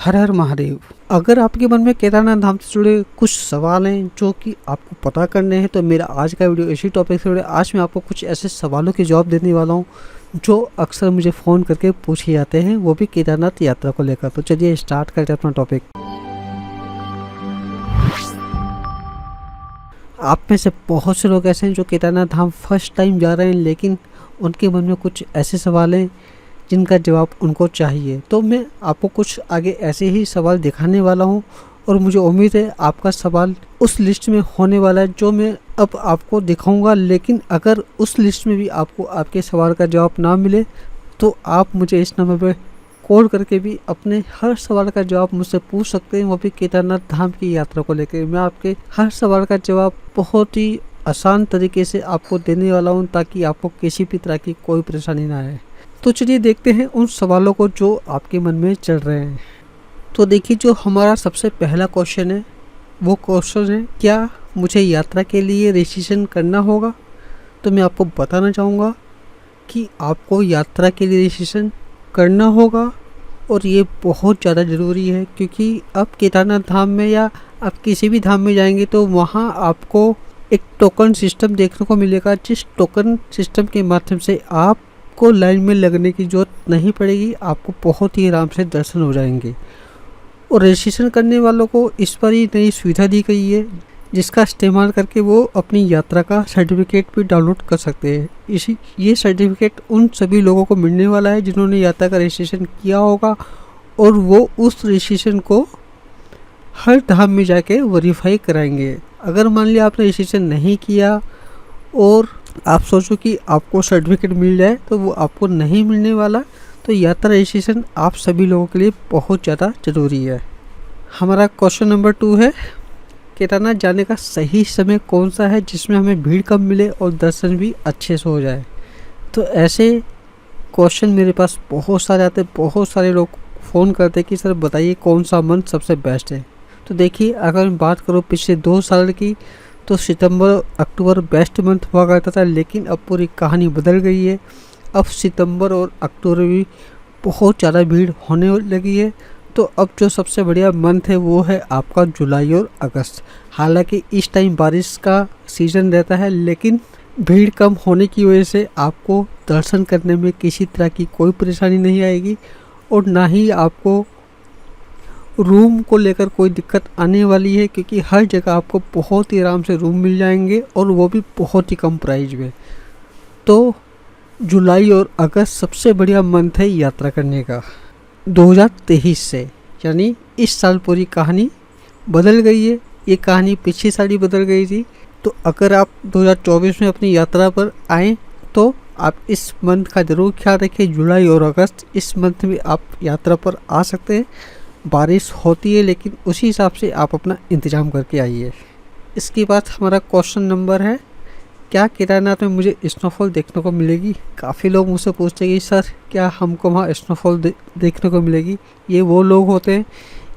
हर हर महादेव। अगर आपके मन में केदारनाथ धाम से जुड़े कुछ सवाल हैं जो कि आपको पता करने हैं तो मेरा आज का वीडियो इसी टॉपिक से जुड़े। आज मैं आपको कुछ ऐसे सवालों के जवाब देने वाला हूं जो अक्सर मुझे फ़ोन करके पूछे जाते हैं, वो भी केदारनाथ यात्रा को लेकर। तो चलिए स्टार्ट करते हैं अपना टॉपिक। आप में से बहुत से लोग ऐसे हैं जो केदारनाथ धाम फर्स्ट टाइम जा रहे हैं, लेकिन उनके मन में कुछ ऐसे सवाल हैं जिनका जवाब उनको चाहिए। तो मैं आपको कुछ आगे ऐसे ही सवाल दिखाने वाला हूं और मुझे उम्मीद है आपका सवाल उस लिस्ट में होने वाला है जो मैं अब आपको दिखाऊंगा। लेकिन अगर उस लिस्ट में भी आपको आपके सवाल का जवाब ना मिले तो आप मुझे इस नंबर पर कॉल करके भी अपने हर सवाल का जवाब मुझसे पूछ सकते हैं, वो भी केदारनाथ धाम की यात्रा को लेकर। मैं आपके हर सवाल का जवाब बहुत ही आसान तरीके से आपको देने वाला हूँ ताकि आपको किसी भी तरह की कोई परेशानी ना आए। तो चलिए देखते हैं उन सवालों को जो आपके मन में चल रहे हैं। तो देखिए, जो हमारा सबसे पहला क्वेश्चन है वो क्वेश्चन है, क्या मुझे यात्रा के लिए रजिस्ट्रेशन करना होगा? तो मैं आपको बताना चाहूँगा कि आपको यात्रा के लिए रजिस्ट्रेशन करना होगा और ये बहुत ज़्यादा ज़रूरी है, क्योंकि अब केदारनाथ धाम में या आप किसी भी धाम में जाएंगे तो वहाँ आपको एक टोकन सिस्टम देखने को मिलेगा, जिस टोकन सिस्टम के माध्यम से आपको लाइन में लगने की ज़रूरत नहीं पड़ेगी, आपको बहुत ही आराम से दर्शन हो जाएंगे। और रजिस्ट्रेशन करने वालों को इस पर ही नई सुविधा दी गई है, जिसका इस्तेमाल करके वो अपनी यात्रा का सर्टिफिकेट भी डाउनलोड कर सकते हैं। ये सर्टिफिकेट उन सभी लोगों को मिलने वाला है जिन्होंने यात्रा का रजिस्ट्रेशन किया होगा, और वो उस रजिस्ट्रेशन को हर धाम में जाके वेरीफाई कराएंगे। अगर मान लिया आपने रजिस्ट्रेशन नहीं किया और आप सोचो कि आपको सर्टिफिकेट मिल जाए, तो वो आपको नहीं मिलने वाला। तो यात्रा रजिस्ट्रेशन आप सभी लोगों के लिए बहुत ज़्यादा ज़रूरी है। हमारा क्वेश्चन नंबर 2 है, केदारनाथ जाने का सही समय कौन सा है जिसमें हमें भीड़ कम मिले और दर्शन भी अच्छे से हो जाए? तो ऐसे क्वेश्चन मेरे पास बहुत सारे आते हैं, बहुत सारे लोग फ़ोन करते हैं कि सर बताइए कौन सा मंथ सबसे बेस्ट है। तो देखिए, अगर मैं बात करूँ पिछले 2 साल की, तो सितंबर अक्टूबर बेस्ट मंथ हुआ करता था, लेकिन अब पूरी कहानी बदल गई है। अब सितंबर और अक्टूबर भी बहुत ज़्यादा भीड़ होने लगी है। तो अब जो सबसे बढ़िया मंथ है वो है आपका जुलाई और अगस्त। हालांकि इस टाइम बारिश का सीज़न रहता है, लेकिन भीड़ कम होने की वजह से आपको दर्शन करने में किसी तरह की कोई परेशानी नहीं आएगी, और ना ही आपको रूम को लेकर कोई दिक्कत आने वाली है, क्योंकि हर जगह आपको बहुत ही आराम से रूम मिल जाएंगे और वो भी बहुत ही कम प्राइस में। तो जुलाई और अगस्त सबसे बढ़िया मंथ है यात्रा करने का 2023 से। यानी इस साल पूरी कहानी बदल गई है, ये कहानी पिछले साल ही बदल गई थी। तो अगर आप 2024 में अपनी यात्रा पर आएँ तो आप इस मंथ का ज़रूर ख्याल रखें। जुलाई और अगस्त इस मंथ में आप यात्रा पर आ सकते हैं। बारिश होती है, लेकिन उसी हिसाब से आप अपना इंतज़ाम करके आइए। इसके बाद हमारा क्वेश्चन नंबर है, क्या केदारनाथ में मुझे स्नोफॉल देखने को मिलेगी? काफ़ी लोग मुझसे पूछते हैं कि सर क्या हमको वहाँ स्नोफॉल देखने को मिलेगी? ये वो लोग होते हैं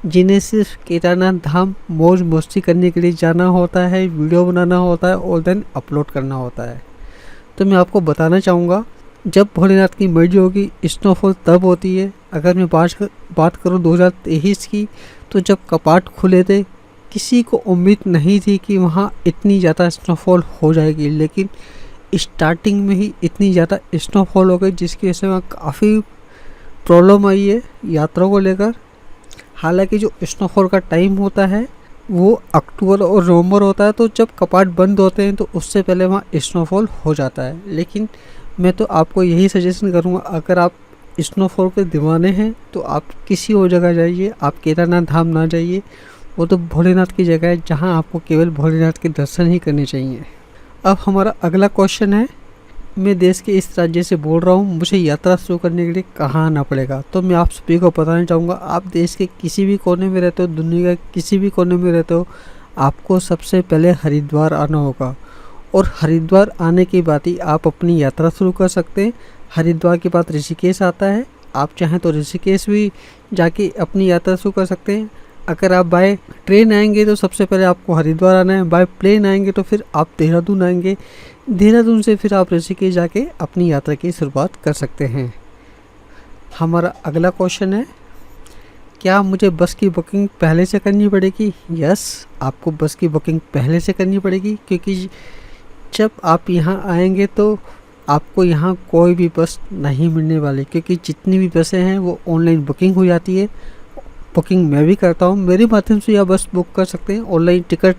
जिन्हें सिर्फ केदारनाथ धाम मौज मस्ती करने के लिए जाना होता है, वीडियो बनाना होता है और देन अपलोड करना होता है। तो मैं आपको बताना चाहूँगा, जब भोलेनाथ की मर्जी होगी स्नोफॉल तब होती है। अगर मैं बात करूँ 2023 की, तो जब कपाट खुले थे किसी को उम्मीद नहीं थी कि वहाँ इतनी ज़्यादा स्नोफॉल हो जाएगी, लेकिन स्टार्टिंग में ही इतनी ज़्यादा स्नोफॉल हो गई जिसकी वजह से वहाँ काफ़ी प्रॉब्लम आई है यात्रा को लेकर। हालांकि जो स्नोफॉल का टाइम होता है वो अक्टूबर और नवंबर होता है, तो जब कपाट बंद होते हैं तो उससे पहले वहाँ स्नोफॉल हो जाता है। लेकिन मैं तो आपको यही सजेशन करूँगा, अगर आप स्नोफॉल के दीवाने हैं तो आप किसी और जगह जाइए, आप केदारनाथ धाम ना जाइए। वो तो भोलेनाथ की जगह है जहाँ आपको केवल भोलेनाथ के दर्शन ही करने चाहिए। अब हमारा अगला क्वेश्चन है, मैं देश के इस राज्य से बोल रहा हूँ, मुझे यात्रा शुरू करने के लिए कहाँ आना पड़ेगा? तो मैं आप सभी को बताना चाहूँगा, आप देश के किसी भी कोने में रहते हो, दुनिया के किसी भी कोने में रहते हो, आपको सबसे पहले हरिद्वार आना होगा। और हरिद्वार आने के बाद ही आप अपनी यात्रा शुरू कर सकते हैं। हरिद्वार के बाद ऋषिकेश आता है, आप चाहें तो ऋषिकेश भी जाके अपनी यात्रा शुरू कर सकते हैं। अगर आप बाय ट्रेन आएंगे तो सबसे पहले आपको हरिद्वार आना है, बाय प्लेन आएंगे तो फिर आप देहरादून आएंगे, देहरादून से फिर आप ऋषिकेश जाके अपनी यात्रा की शुरुआत कर सकते हैं। हमारा अगला क्वेश्चन है, क्या मुझे बस की बुकिंग पहले से करनी पड़ेगी? यस, आपको बस की बुकिंग पहले से करनी पड़ेगी, क्योंकि जब आप यहाँ आएंगे तो आपको यहाँ कोई भी बस नहीं मिलने वाली, क्योंकि जितनी भी बसें हैं वो ऑनलाइन बुकिंग हो जाती है। बुकिंग मैं भी करता हूँ, मेरे माध्यम से यह बस बुक कर सकते हैं। ऑनलाइन टिकट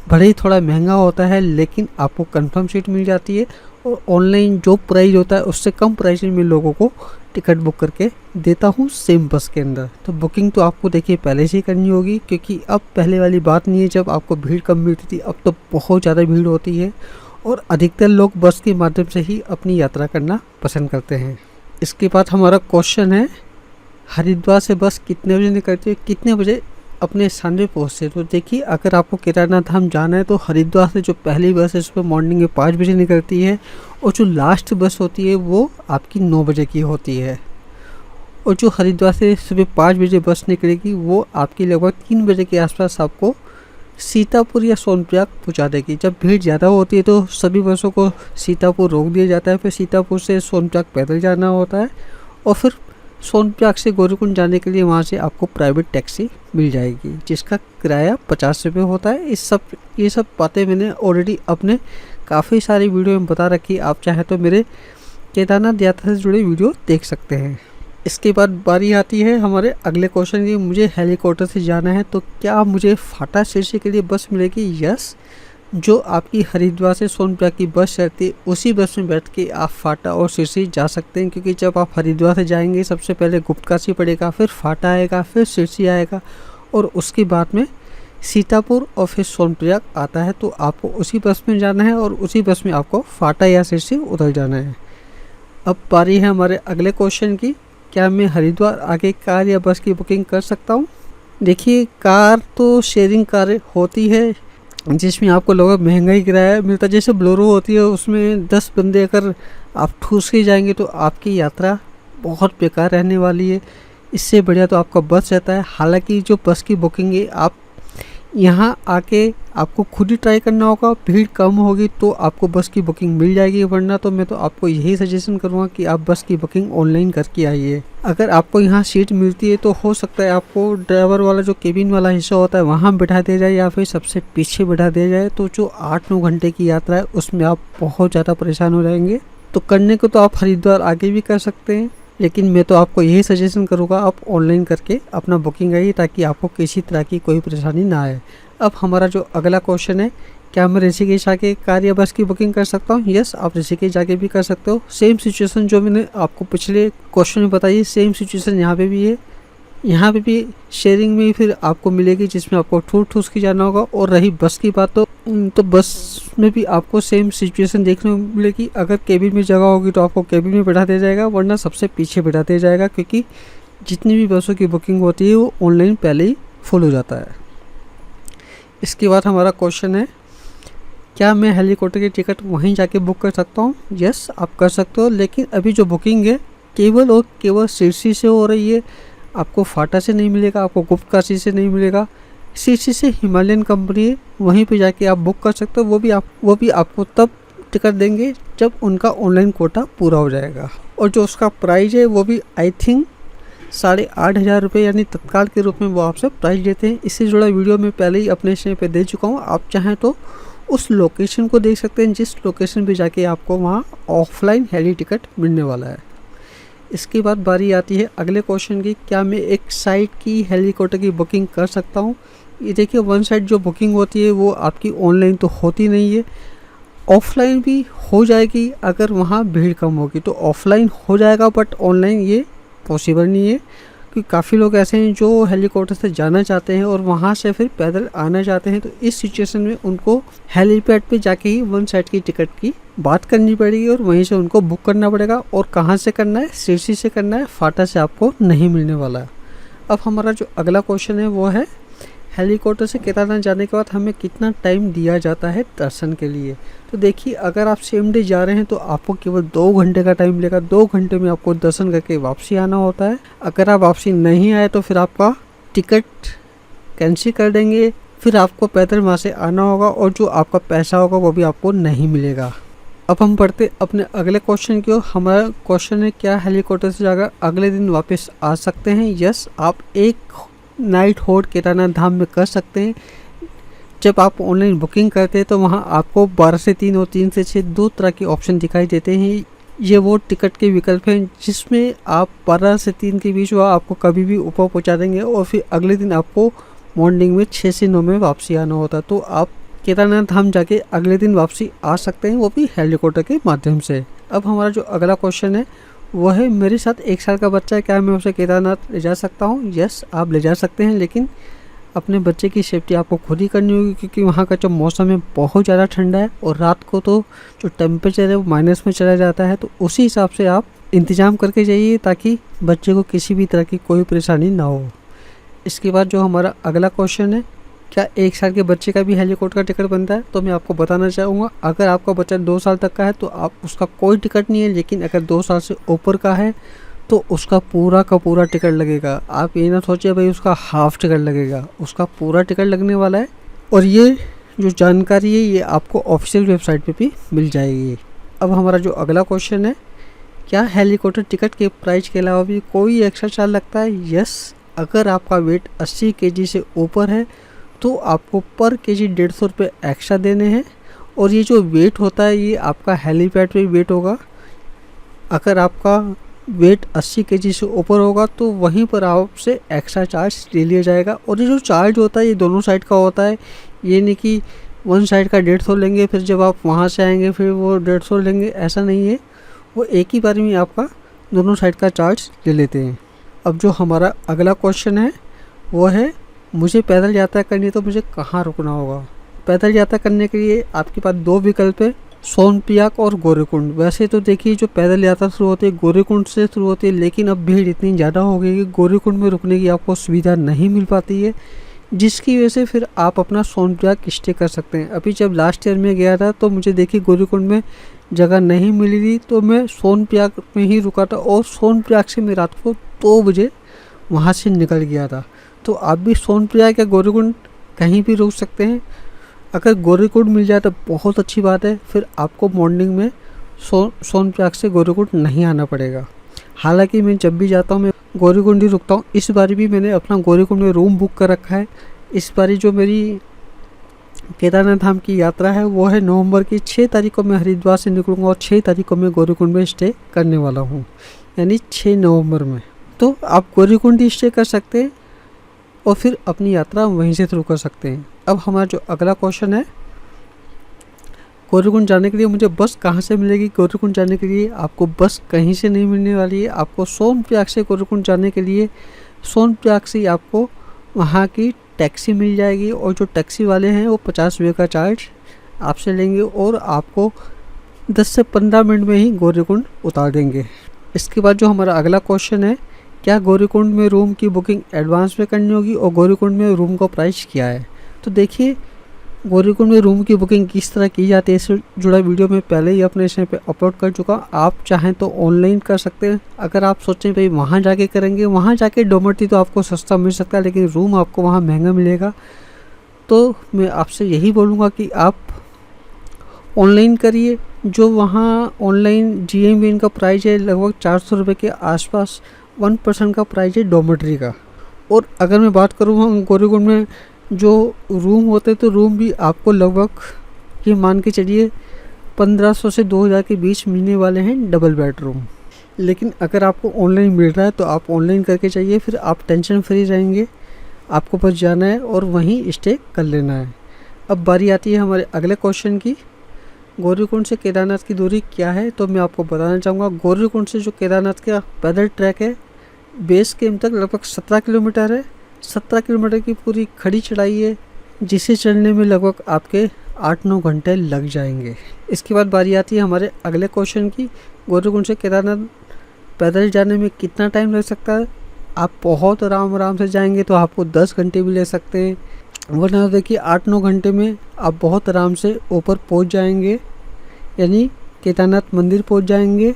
भले ही थोड़ा महंगा होता है, लेकिन आपको कंफर्म सीट मिल जाती है, और ऑनलाइन जो प्राइस होता है उससे कम प्राइस में मैं लोगों को टिकट बुक करके देता हूँ सेम बस के अंदर। तो बुकिंग तो आपको देखिए पहले से ही करनी होगी, क्योंकि अब पहले वाली बात नहीं है जब आपको भीड़ कम मिलती थी, अब तो बहुत ज़्यादा भीड़ होती है और अधिकतर लोग बस के माध्यम से ही अपनी यात्रा करना पसंद करते हैं। इसके बाद हमारा क्वेश्चन है, हरिद्वार से बस कितने बजे निकलती है, कितने बजे अपने स्थान पे पहुँचते? तो देखिए, अगर आपको केदारनाथ धाम जाना है तो हरिद्वार से जो पहली बस है उस पर मॉर्निंग में 5 बजे निकलती है, और जो लास्ट बस होती है वो आपकी 9 बजे की होती है। और जो हरिद्वार से सुबह 5 बजे बस निकलेगी वो आपकी लगभग 3 बजे के आसपास आपको सीतापुर या सोनप्रयाग पहुँचा देगी। जब भीड़ ज़्यादा होती है तो सभी बसों को सीतापुर रोक दिया जाता है, फिर सीतापुर से सोनप्रयाग पैदल जाना होता है, और फिर सोनप्रयाग से गौरीकुंड जाने के लिए वहाँ से आपको प्राइवेट टैक्सी मिल जाएगी, जिसका किराया 50 रुपये होता है। ये सब बातें मैंने ऑलरेडी अपने काफ़ी सारी वीडियो में बता रखी, आप चाहे तो मेरे केदारनाथ यात्रा से जुड़े वीडियो देख सकते हैं। इसके बाद बारी आती है हमारे अगले क्वेश्चन की, मुझे हेलीकॉप्टर से जाना है तो क्या मुझे फाटा शीर्षी के लिए बस मिलेगी? यस, जो आपकी हरिद्वार से सोनप्रयाग की बस चलती है उसी बस में बैठ के आप फाटा और शीर्षी जा सकते हैं, क्योंकि जब आप हरिद्वार से जाएंगे सबसे पहले गुप्तकाशी पड़ेगा, फिर फाटा आएगा, फिर शीर्षी आएगा, और उसके बाद में सीतापुर और फिर सोनप्रयाग आता है। तो आपको उसी बस में जाना है और उसी बस में आपको फाटा या शीर्षी उतर जाना है। अब बारी है हमारे अगले क्वेश्चन की, क्या मैं हरिद्वार आगे कार या बस की बुकिंग कर सकता हूँ? देखिए, कार तो शेयरिंग कार होती है जिसमें आपको लोग महंगा ही किराया मिलता है। जैसे बोलेरो होती है उसमें 10 बंदे अगर आप ठूस के जाएंगे तो आपकी यात्रा बहुत बेकार रहने वाली है। इससे बढ़िया तो आपका बस रहता है। हालांकि जो बस की बुकिंग है आप यहाँ आके आपको खुद ही ट्राई करना होगा, भीड़ कम होगी तो आपको बस की बुकिंग मिल जाएगी, वरना तो मैं तो आपको यही सजेशन करूँगा कि आप बस की बुकिंग ऑनलाइन करके आइए। अगर आपको यहाँ सीट मिलती है तो हो सकता है आपको ड्राइवर वाला जो केबिन वाला हिस्सा होता है वहाँ बिठा दिया जाए या फिर सबसे पीछे बिठा दिया जाए, तो जो 8-9 घंटे की यात्रा है उसमें आप बहुत ज़्यादा परेशान हो जाएंगे। तो करने को तो आप हरिद्वार आगे भी कर सकते हैं, लेकिन मैं तो आपको यही सजेशन करूँगा आप ऑनलाइन करके अपना बुकिंग आइए, ताकि आपको किसी तरह की कोई परेशानी ना आए। अब हमारा जो अगला क्वेश्चन है, क्या मैं ऋषिकेश आके कार या बस की बुकिंग कर सकता हूँ? यस, आप ऋषिकेश जाके भी कर सकते हो। सेम सिचुएशन जो मैंने आपको पिछले क्वेश्चन में बताई, सेम सिचुएशन यहाँ पे भी है। यहाँ पे भी शेयरिंग में फिर आपको मिलेगी, जिसमें आपको ठूस के जाना होगा। और रही बस की बात, तो बस में भी आपको सेम सिचुएशन देखने को मिलेगी। अगर केबिन में जगह होगी तो आपको केबिन में बैठा दिया जाएगा, वरना सबसे पीछे बैठा दिया जाएगा, क्योंकि जितनी भी बसों की बुकिंग होती है वो ऑनलाइन पहले ही फुल हो जाता है। इसके बाद हमारा क्वेश्चन है, क्या मैं हेलीकॉप्टर की टिकट वहीं जाके बुक कर सकता हूँ? यस, आप कर सकते हो, लेकिन अभी जो बुकिंग है केवल और केवल शीर्षी से हो रही है। आपको फाटा से नहीं मिलेगा, आपको गुप्तकाशी से नहीं मिलेगा। शीर्षी से हिमालयन कंपनी है, वहीं पे जाके आप बुक कर सकते हो। वो भी आपको तब टिकट देंगे जब उनका ऑनलाइन कोटा पूरा हो जाएगा। और जो उसका प्राइस है वो भी आई थिंक 8,500 रुपये, यानी तत्काल के रूप में वो आपसे प्राइस देते हैं। इससे जुड़ा वीडियो मैं पहले ही अपने चैनल पे दे चुका हूँ, आप चाहें तो उस लोकेशन को देख सकते हैं जिस लोकेशन पे जाके आपको वहाँ ऑफलाइन हेली टिकट मिलने वाला है। इसके बाद बारी आती है अगले क्वेश्चन की, क्या मैं एक साइड की हेलीकॉप्टर की बुकिंग कर सकता हूँ? ये देखिए, वन साइड जो बुकिंग होती है वो आपकी ऑनलाइन तो होती नहीं है, ऑफलाइन भी हो जाएगी। अगर वहाँ भीड़ कम होगी तो ऑफलाइन हो जाएगा, बट ऑनलाइन ये पॉसिबल नहीं है, क्योंकि काफ़ी लोग ऐसे हैं जो हेलीकॉप्टर से जाना चाहते हैं और वहाँ से फिर पैदल आना चाहते हैं। तो इस सिचुएशन में उनको हेलीपैड पे जाके ही वन साइड की टिकट की बात करनी पड़ेगी और वहीं से उनको बुक करना पड़ेगा। और कहाँ से करना है? शीर्षी से करना है, फाटा से आपको नहीं मिलने वाला है। अब हमारा जो अगला क्वेश्चन है वो है, हेलीकॉप्टर से केदारनाथ जाने के बाद हमें कितना टाइम दिया जाता है दर्शन के लिए? तो देखिए, अगर आप सेम डे जा रहे हैं तो आपको केवल 2 घंटे का टाइम मिलेगा। 2 घंटे में आपको दर्शन करके वापसी आना होता है। अगर आप वापसी नहीं आए तो फिर आपका टिकट कैंसिल कर देंगे, फिर आपको पैदल वहाँ से आना होगा और जो आपका पैसा होगा वो भी आपको नहीं मिलेगा। अब हम पढ़ते अपने अगले क्वेश्चन की ओर। हमारा क्वेश्चन है, क्या हेलीकॉप्टर से जाकर अगले दिन वापस आ सकते हैं? यस, आप एक नाइट होल्ड केदारनाथ धाम में कर सकते हैं। जब आप ऑनलाइन बुकिंग करते हैं तो वहाँ आपको 12 से 3 और 3 से 6 दो तरह के ऑप्शन दिखाई देते हैं। ये वो टिकट के विकल्प हैं जिसमें आप 12 से 3 के बीच वह आपको कभी भी ऊपर पहुँचा देंगे और फिर अगले दिन आपको मॉर्निंग में 6 से 9 में वापसी आना होता है। तो आप केदारनाथ धाम जाके अगले दिन वापसी आ सकते हैं, वो भी हेलीकॉप्टर के माध्यम से। अब हमारा जो अगला क्वेश्चन है वो है, मेरे साथ 1 साल का बच्चा है, क्या मैं उसे केदारनाथ ले जा सकता हूँ? यस, आप ले जा सकते हैं, लेकिन अपने बच्चे की सेफ्टी आपको खुद ही करनी होगी, क्योंकि वहाँ का जो मौसम है बहुत ज़्यादा ठंडा है और रात को तो जो टेम्परेचर है वो माइनस में चला जाता है। तो उसी हिसाब से आप इंतज़ाम करके जाइए ताकि बच्चे को किसी भी तरह की कोई परेशानी ना हो। इसके बाद जो हमारा अगला क्वेश्चन है, क्या 1 साल के बच्चे का भी हेलीकॉप्टर का टिकट बनता है? तो मैं आपको बताना चाहूँगा, अगर आपका बच्चा 2 साल तक का है तो आप उसका कोई टिकट नहीं है, लेकिन अगर 2 साल से ऊपर का है तो उसका पूरा का पूरा टिकट लगेगा। आप ये ना सोचिए भाई उसका हाफ टिकट लगेगा, उसका पूरा टिकट लगने वाला है। और ये जो जानकारी है ये आपको ऑफिशियल वेबसाइट पे भी मिल जाएगी। अब हमारा जो अगला क्वेश्चन है, क्या हेलीकॉप्टर टिकट के प्राइस के अलावा भी कोई एक्स्ट्रा चार्ज लगता है? यस, अगर आपका वेट 80 केजी से ऊपर है तो आपको पर केजी 150 रुपये एक्स्ट्रा देने हैं। और ये जो वेट होता है ये आपका हेलीपैड पे वेट होगा। अगर आपका वेट 80 केजी से ऊपर होगा तो वहीं पर आपसे एक्स्ट्रा चार्ज ले लिया जाएगा। और ये जो चार्ज होता है ये दोनों साइड का होता है, ये नहीं कि वन साइड का 150 लेंगे फिर जब आप वहाँ से आएंगे फिर वो 150 लेंगे, ऐसा नहीं है। वो एक ही बार में आपका दोनों साइड का चार्ज ले लेते हैं। अब जो हमारा अगला क्वेश्चन है वो है, मुझे पैदल यात्रा करनी है तो मुझे कहाँ रुकना होगा? पैदल यात्रा करने के लिए आपके पास 2 विकल्प है, सोनप्रयाग और गौरीकुंड। वैसे तो देखिए जो पैदल यात्रा शुरू होती है गौरीकुंड से शुरू होती है, लेकिन अब भीड़ इतनी ज़्यादा हो गई कि गौरीकुंड में रुकने की आपको सुविधा नहीं मिल पाती है, जिसकी वजह से फिर आप अपना सोनप्रयाग स्टे कर सकते हैं। अभी जब लास्ट ईयर में गया था तो मुझे देखिए गौरीकुंड में जगह नहीं मिली थी, तो मैं सोनप्रयाग में ही रुका था और सोनप्रयाग से मैं रात को 2 बजे वहाँ से निकल गया था। तो आप भी सोनप्रयाग या गौरीकुंड कहीं भी रुक सकते हैं। अगर गौरीकुंड मिल जाए तो बहुत अच्छी बात है, फिर आपको मॉर्निंग में सोनप्रयाग से गौरीकुंड नहीं आना पड़ेगा। हालांकि मैं जब भी जाता हूँ मैं गौरीकुंड ही रुकता हूँ। इस बार भी मैंने अपना गौरीकुंड में रूम बुक कर रखा है। इस बार जो मेरी केदारनाथ धाम की यात्रा है वो है नवंबर की 6 तारीख को मैं हरिद्वार से निकलूँगा और 6 तारीख को मैं गौरीकुंड में स्टे करने वाला हूँ, यानी 6 नवंबर में। तो आप गौरीकुंड ही स्टे कर सकते हैं और फिर अपनी यात्रा वहीं से शुरू कर सकते हैं। अब हमारा जो अगला क्वेश्चन है, गौरीकुंड जाने के लिए मुझे बस कहाँ से मिलेगी? गौरीकुंड जाने के लिए आपको बस कहीं से नहीं मिलने वाली है। आपको सोनप्रयाग से गौरीकुंड जाने के लिए सोनप्रयाग से आपको वहाँ की टैक्सी मिल जाएगी और जो टैक्सी वाले हैं वो 50 रुपये का चार्ज आपसे लेंगे और आपको 10 से 15 मिनट में ही गौरीकुंड उतार देंगे। इसके बाद जो हमारा अगला क्वेश्चन है, क्या गौरीकुंड में रूम की बुकिंग एडवांस में करनी होगी और गौरीकुंड में रूम का प्राइस क्या है? तो देखिए गौरीकुंड में रूम की बुकिंग किस तरह की जाती है इससे जुड़ा वीडियो मैं पहले ही अपने चैनल पे अपलोड कर चुका हूँ। आप चाहें तो ऑनलाइन कर सकते हैं। अगर आप सोचें भाई वहाँ जाके करेंगे, वहाँ जाके डोमेट्री तो आपको सस्ता मिल सकता है लेकिन रूम आपको वहाँ महंगा मिलेगा। तो मैं आपसे यही बोलूँगा कि आप ऑनलाइन करिए। जो वहाँ ऑनलाइन GMBN का प्राइस है लगभग 400 रुपये के आसपास, 1% का प्राइस है डोमेट्री का। और अगर मैं बात करूँ गौरीकुंड में जो रूम होते तो रूम भी आपको लगभग ये मान के चलिए 1500 से 2000 के बीच मिलने वाले हैं डबल बेडरूम। लेकिन अगर आपको ऑनलाइन मिल रहा है तो आप ऑनलाइन करके चाहिए, फिर आप टेंशन फ्री रहेंगे। आपको बस जाना है और वहीं स्टे कर लेना है। अब बारी आती है हमारे अगले क्वेश्चन की, गौरीकुंड से केदारनाथ की दूरी क्या है? तो मैं आपको बताना चाहूँगा गौरीकुंड से जो केदारनाथ का पैदल ट्रैक है बेस कैंप तक लगभग 17 किलोमीटर है। 17 किलोमीटर की पूरी खड़ी चढ़ाई है जिसे चढ़ने में लगभग आपके 8-9 घंटे लग जाएंगे। इसके बाद बारी आती है हमारे अगले क्वेश्चन की, गौरीकुंड से केदारनाथ पैदल जाने में कितना टाइम लग सकता है? आप बहुत आराम से जाएंगे तो आपको 10 घंटे भी ले सकते हैं, वरना देखिए 8-9 घंटे में आप बहुत आराम से ऊपर पहुंच जाएंगे, यानी केदारनाथ मंदिर पहुंच जाएंगे।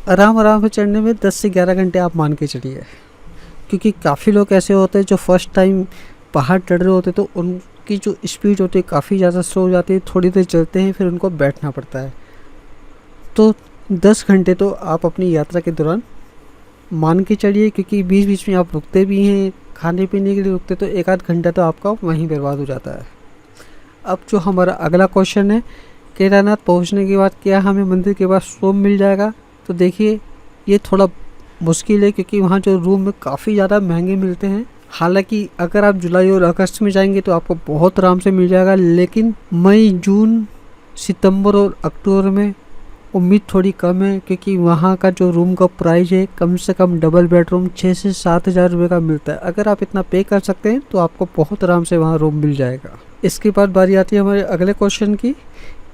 आराम से चढ़ने में 10 से 11 घंटे आप मान के चलिए, क्योंकि काफ़ी लोग ऐसे होते हैं जो फर्स्ट टाइम पहाड़ चढ़ रहे होते तो उनकी जो स्पीड होती है काफ़ी ज़्यादा स्लो हो जाती है। थोड़ी देर चलते हैं फिर उनको बैठना पड़ता है। तो 10 घंटे तो आप अपनी यात्रा के दौरान मान के चलिए, क्योंकि बीच बीच में आप रुकते भी हैं, खाने पीने के लिए रुकते, तो 1 आध घंटा तो आपका वहीं बर्बाद हो जाता है। अब जो हमारा अगला क्वेश्चन है, केदारनाथ पहुंचने के बाद क्या हमें मंदिर के पास रूम मिल जाएगा? तो देखिए ये थोड़ा मुश्किल है, क्योंकि वहाँ जो रूम है काफ़ी ज़्यादा महंगे मिलते हैं। हालांकि अगर आप जुलाई और अगस्त में जाएंगे तो आपको बहुत आराम से मिल जाएगा, लेकिन मई, जून, सितंबर और अक्टूबर में उम्मीद थोड़ी कम है, क्योंकि वहाँ का जो रूम का प्राइस है कम से कम डबल बेडरूम 6 से 7 हज़ार रुपये का मिलता है। अगर आप इतना पे कर सकते हैं तो आपको बहुत आराम से वहाँ रूम मिल जाएगा। इसके बाद बारी आती है हमारे अगले क्वेश्चन की,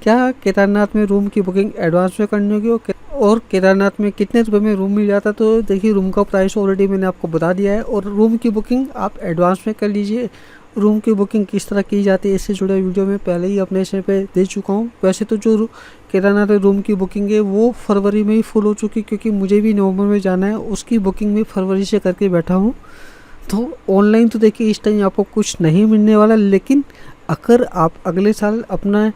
क्या केदारनाथ में रूम की बुकिंग एडवांस में करनी होगी और केदारनाथ में कितने रुपए में रूम मिल जाता है? तो देखिए रूम का प्राइस ऑलरेडी मैंने आपको बता दिया है, और रूम की बुकिंग आप एडवांस में कर लीजिए। रूम की बुकिंग किस तरह की जाती है इससे जुड़े वीडियो में पहले ही अपने चैनल पे दे चुका हूँ। वैसे तो जो केदारनाथ रूम की बुकिंग है वो फरवरी में ही फुल हो चुकी, क्योंकि मुझे भी नवंबर में जाना है, उसकी बुकिंग में फरवरी से करके बैठा हूँ। तो ऑनलाइन तो देखिए इस टाइम आपको कुछ नहीं मिलने वाला, लेकिन अगर आप अगले साल अपना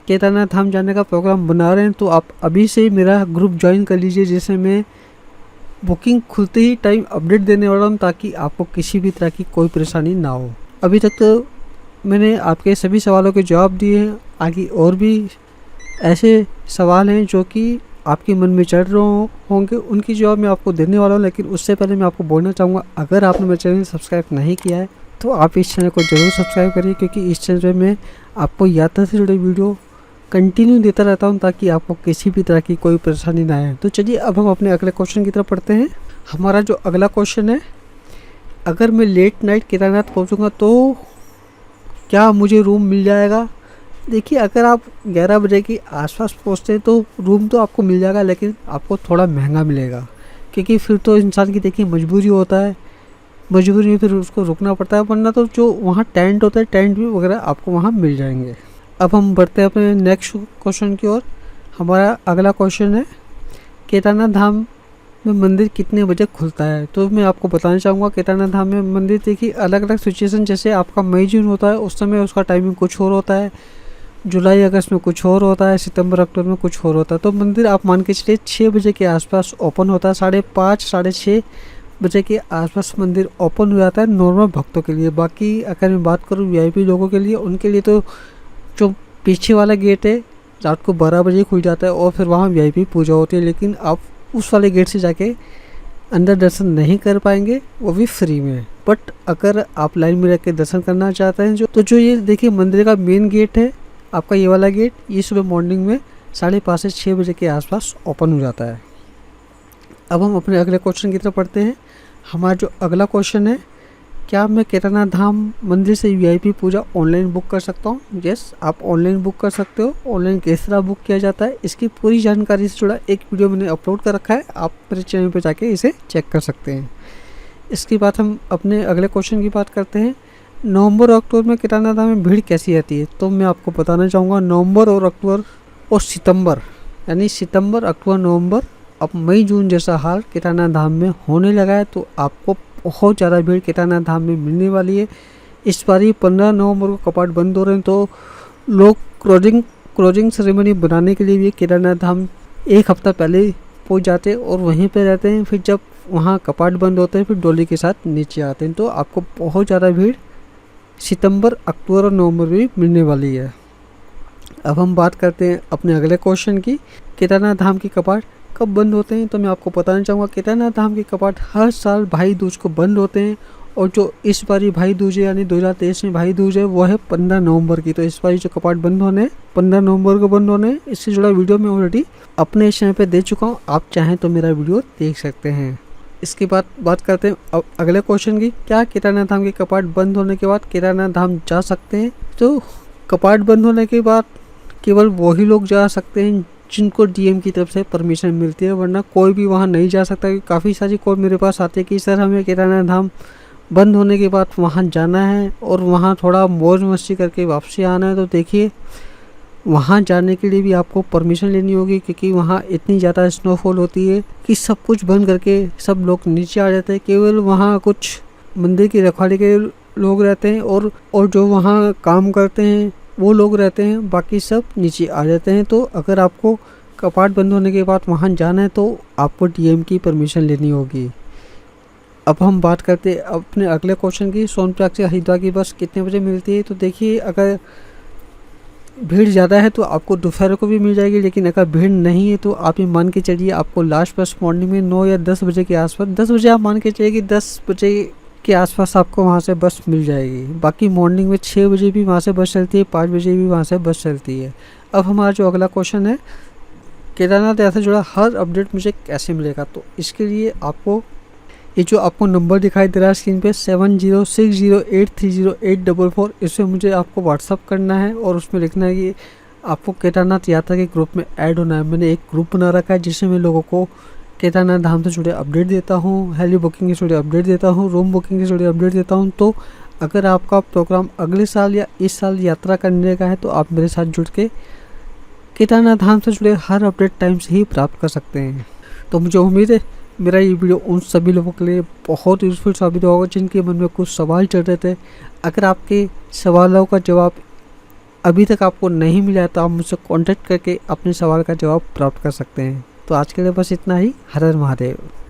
केदारनाथ धाम जाने का प्रोग्राम बना रहे हैं तो आप अभी से मेरा ग्रुप ज्वाइन कर लीजिए, जिससे मैं बुकिंग खुलते ही टाइम अपडेट देने वाला हूँ, ताकि आपको किसी भी तरह की कोई परेशानी ना हो। अभी तक तो मैंने आपके सभी सवालों के जवाब दिए हैं, आगे और भी ऐसे सवाल हैं जो कि आपके मन में चढ़ रहे होंगे, उनकी जवाब मैं आपको देने वाला हूँ। लेकिन उससे पहले मैं आपको बोलना चाहूँगा, अगर आपने मेरे चैनल सब्सक्राइब नहीं किया है तो आप इस चैनल को ज़रूर सब्सक्राइब करिए, क्योंकि इस चैनल पर मैं आपको यात्रा से जुड़े वीडियो कंटिन्यू देता रहता हूं, ताकि आपको किसी भी तरह की कोई परेशानी ना आए। तो चलिए अब हम अपने अगले क्वेश्चन की तरफ पढ़ते हैं। हमारा जो अगला क्वेश्चन है, अगर मैं लेट नाइट केदारनाथ पहुंचूंगा तो क्या मुझे रूम मिल जाएगा? देखिए अगर आप 11 बजे के आसपास पहुंचते हैं तो रूम तो आपको मिल जाएगा, लेकिन आपको थोड़ा महंगा मिलेगा, क्योंकि फिर तो इंसान की देखिए मजबूरी होता है, मजबूरी में फिर उसको रुकना पड़ता है। वरना तो जो वहाँ टेंट होता है, टेंट भी वगैरह आपको वहाँ मिल जाएंगे। अब हम बढ़ते हैं अपने नेक्स्ट क्वेश्चन की ओर। हमारा अगला क्वेश्चन है, केदारनाथ धाम में मंदिर कितने बजे खुलता है? तो मैं आपको बताना चाहूँगा, केदारनाथ धाम में मंदिर देखिए अलग अलग सिचुएशन, जैसे आपका मई जून होता है उस समय उसका टाइमिंग कुछ और होता है, जुलाई अगस्त में कुछ और होता है, सितंबर अक्टूबर में कुछ और होता है। तो मंदिर आप मान के चलिए 6 बजे के आसपास ओपन होता है, 5:30 6:30 बजे के आसपास मंदिर ओपन हो जाता है नॉर्मल भक्तों के लिए। बाकी अगर मैं बात करूँ वीआईपी लोगों के लिए, उनके लिए तो जो पीछे वाला गेट है रात को 12 बजे खुल जाता है और फिर वहाँ वीआईपी पूजा होती है, लेकिन आप उस वाले गेट से जाके अंदर दर्शन नहीं कर पाएंगे, वो भी फ्री में। बट अगर आप लाइन में रह के दर्शन करना चाहते हैं जो ये देखिए मंदिर का मेन गेट है आपका, ये वाला गेट, ये सुबह मॉर्निंग में 5:30 से 6 बजे के आसपास ओपन हो जाता है। अब हम अपने अगले क्वेश्चन की तरफ पढ़ते हैं। हमारा जो अगला क्वेश्चन है, क्या मैं केदारनाथ धाम मंदिर से वीआईपी पूजा ऑनलाइन बुक कर सकता हूँ? यस, आप ऑनलाइन बुक कर सकते हो। ऑनलाइन किस तरह बुक किया जाता है इसकी पूरी जानकारी से जुड़ा एक वीडियो मैंने अपलोड कर रखा है, आप मेरे चैनल पर जाके इसे चेक कर सकते हैं। इसके बाद हम अपने अगले क्वेश्चन की बात करते हैं, नवंबर और अक्टूबर में केदारनाथ धाम में भीड़ कैसी रहती है? तो मैं आपको बताना चाहूँगा, नवंबर और अक्टूबर और सितंबर, यानी सितंबर, अक्टूबर, नवंबर, अब मई जून जैसा हाल केदारनाथ धाम में होने लगा है, तो आपको बहुत ज़्यादा भीड़ केदारनाथ धाम में मिलने वाली है। इस बार ही 15 नवंबर को कपाट बंद हो रहे हैं, तो लोग क्लोजिंग सेरेमनी बनाने के लिए भी केदारनाथ धाम एक हफ्ता पहले पहुंच जाते हैं और वहीं पे रहते हैं। फिर जब वहाँ कपाट बंद होते हैं फिर डोली के साथ नीचे आते हैं, तो आपको बहुत ज़्यादा भीड़ सितंबर, अक्टूबर और नवंबर में मिलने वाली है। अब हम बात करते हैं अपने अगले क्वेश्चन की, केदारनाथ धाम की कपाट कब बंद होते हैं? तो मैं आपको बताना चाहूँगा, केदारनाथ धाम के कपाट हर साल भाई दूज को बंद होते हैं, और जो इस बारी भाई दूज है यानी 2023 में भाई दूज है वो है 15 नवंबर की। तो इस बारी जो कपाट बंद होने 15 नवंबर को बंद होने, इससे जुड़ा वीडियो मैं ऑलरेडी अपने इस चैनल पे दे चुका हूँ, आप चाहें तो मेरा वीडियो देख सकते हैं। इसके बाद बात करते हैं अब अगले क्वेश्चन की, क्या केदारनाथ धाम के कपाट बंद होने के बाद केदारनाथ धाम जा सकते हैं? तो कपाट बंद होने के बाद केवल वही लोग जा सकते हैं जिनको डीएम की तरफ से परमिशन मिलती है, वरना कोई भी वहाँ नहीं जा सकता। काफ़ी सारी कॉल मेरे पास आती है कि सर हमें केदारनाथ धाम बंद होने के बाद वहाँ जाना है और वहाँ थोड़ा मौज मस्ती करके वापसी आना है। तो देखिए वहाँ जाने के लिए भी आपको परमिशन लेनी होगी, क्योंकि वहाँ इतनी ज़्यादा स्नोफॉल होती है कि सब कुछ बंद करके सब लोग नीचे आ जाते हैं। केवल वहाँ कुछ मंदिर की रखवाली के लोग रहते हैं और जो वहाँ काम करते हैं वो लोग रहते हैं, बाकी सब नीचे आ जाते हैं। तो अगर आपको कपाट बंद होने के बाद वहाँ जाना है तो आपको डीएम की परमिशन लेनी होगी। अब हम बात करते हैं अपने अगले क्वेश्चन की, सोनप्रयाग से हरिद्वार की बस कितने बजे मिलती है। तो देखिए, अगर भीड़ ज़्यादा है तो आपको दोपहर को भी मिल जाएगी, लेकिन अगर भीड़ नहीं है तो आप ये मान के चलिए आपको लास्ट बस मॉर्निंग में 9 या 10 बजे के आसपास, 10 बजे आप मान के चलिए कि 10 बजे के आसपास आपको वहाँ से बस मिल जाएगी। बाकी मॉर्निंग में 6 बजे भी वहाँ से बस चलती है, 5 बजे भी वहाँ से बस चलती है। अब हमारा जो अगला क्वेश्चन है, केदारनाथ यात्रा से जुड़ा हर अपडेट मुझे कैसे मिलेगा। तो इसके लिए आपको ये जो आपको नंबर दिखाई दे रहा है स्क्रीन पे 7060830844, इसमें मुझे आपको व्हाट्सअप करना है और उसमें लिखना है कि आपको केदारनाथ यात्रा के ग्रुप में ऐड होना है। मैंने एक ग्रुप बना रखा है जिसमें मैं लोगों को केदारनाथ धाम से जुड़े अपडेट देता हूँ, हेली बुकिंग से जुड़े अपडेट देता हूँ, रूम बुकिंग से जुड़े अपडेट देता हूँ। तो अगर आपका प्रोग्राम अगले साल या इस साल यात्रा करने का है तो आप मेरे साथ जुड़ के केदारनाथ धाम से जुड़े हर अपडेट टाइम से ही प्राप्त कर सकते हैं। तो मुझे उम्मीद है मेरा ये वीडियो उन सभी लोगों के लिए बहुत यूज़फुल साबित होगा जिनके मन में कुछ सवाल चल रहे थे। अगर आपके सवालों का जवाब अभी तक आपको नहीं मिला है तो आप मुझसे कांटेक्ट करके अपने सवाल का जवाब प्राप्त कर सकते हैं। तो आज के लिए बस इतना ही। हर हर महादेव।